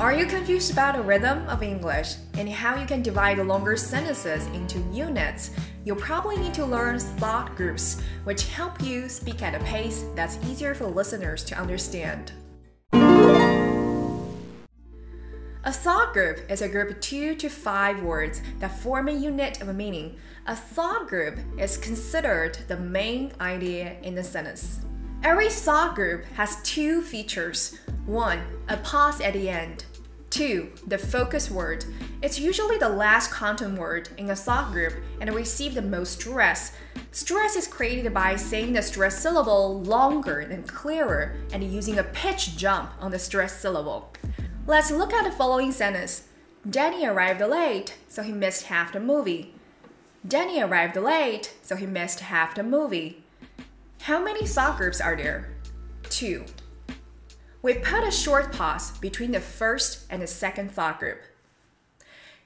Are you confused about the rhythm of English and how you can divide longer sentences into units? You'll probably need to learn thought groups, which help you speak at a pace that's easier for listeners to understand. A thought group is a group of 2 to 5 words that form a unit of meaning. A thought group is considered the main idea in the sentence. Every thought group has 2 features. 1. A pause at the end. 2. The focus word. It's usually the last content word in a thought group and receives the most stress. Stress is created by saying the stress syllable longer and clearer and using a pitch jump on the stress syllable. Let's look at the following sentence. Danny arrived late, so he missed half the movie. Danny arrived late, so he missed half the movie. How many thought groups are there? 2. We put a short pause between the first and the second thought group.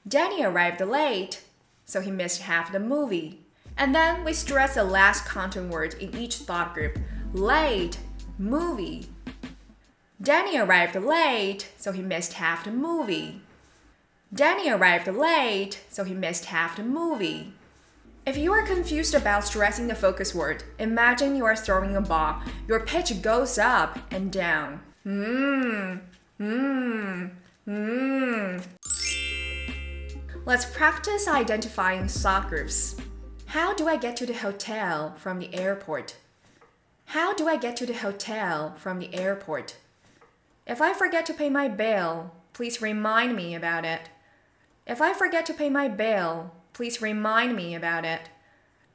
Danny arrived late, so he missed half the movie. And then we stress the last content word in each thought group. Late, movie. Danny arrived late, so he missed half the movie. Danny arrived late, so he missed half the movie. If you are confused about stressing the focus word, imagine you are throwing a ball. Your pitch goes up and down. Let's practice identifying thought groups. How do I get to the hotel from the airport? How do I get to the hotel from the airport? If I forget to pay my bill, please remind me about it. If I forget to pay my bill, please remind me about it.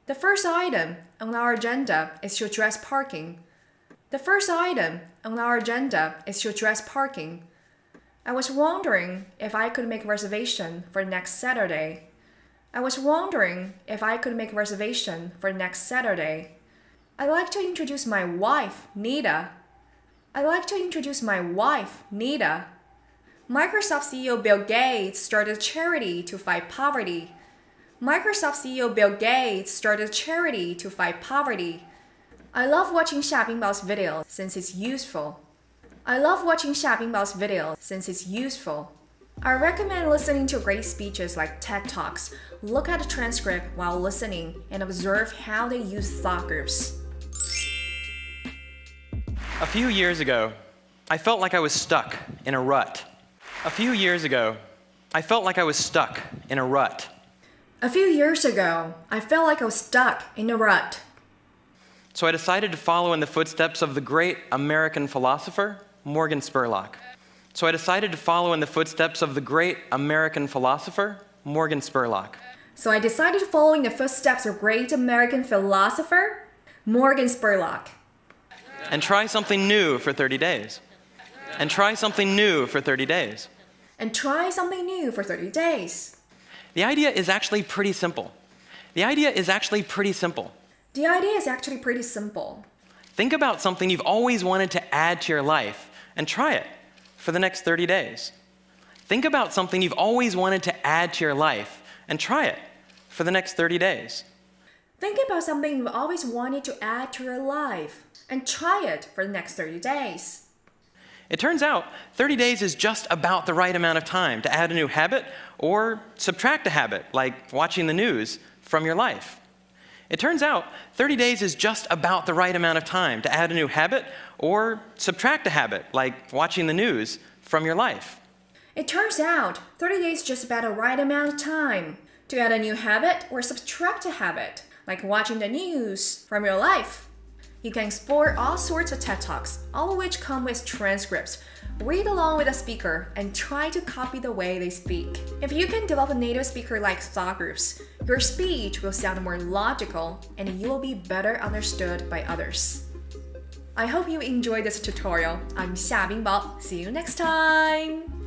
The first item on our agenda is to address parking. The first item on our agenda is to address parking. I was wondering if I could make a reservation for next Saturday. I was wondering if I could make a reservation for next Saturday. I'd like to introduce my wife, Nita. I'd like to introduce my wife, Nita. Microsoft CEO Bill Gates started a charity to fight poverty. Microsoft CEO Bill Gates started a charity to fight poverty. I love watching Xia Bingbao's video since it's useful. I love watching Xia Bingbao's video since it's useful. I recommend listening to great speeches like TED Talks. Look at the transcript while listening and observe how they use thought groups. A few years ago, I felt like I was stuck in a rut. A few years ago, I felt like I was stuck in a rut. A few years ago, I felt like I was stuck in a rut. So I decided to follow in the footsteps of the great American philosopher, Morgan Spurlock. So I decided to follow in the footsteps of the great American philosopher, Morgan Spurlock. So I decided to follow in the footsteps of great American philosopher, Morgan Spurlock. And try something new for 30 days. And try something new for 30 days. And try something new for 30 days. The idea is actually pretty simple. The idea is actually pretty simple. The idea is actually pretty simple. Think about something you've always wanted to add to your life and try it for the next 30 days. Think about something you've always wanted to add to your life and try it for the next 30 days. Think about something you've always wanted to add to your life and try it for the next 30 days. It turns out 30 days is just about the right amount of time to add a new habit or subtract a habit, like watching the news, from your life. It turns out 30 days is just about the right amount of time to add a new habit or subtract a habit, like watching the news, from your life. It turns out 30 days is just about the right amount of time to add a new habit or subtract a habit, like watching the news, from your life. You can explore all sorts of TED Talks, all of which come with transcripts. Read along with a speaker and try to copy the way they speak. If you can develop a native speaker-like thought groups, your speech will sound more logical and you will be better understood by others. I hope you enjoyed this tutorial. I'm Xia Bingbao. See you next time!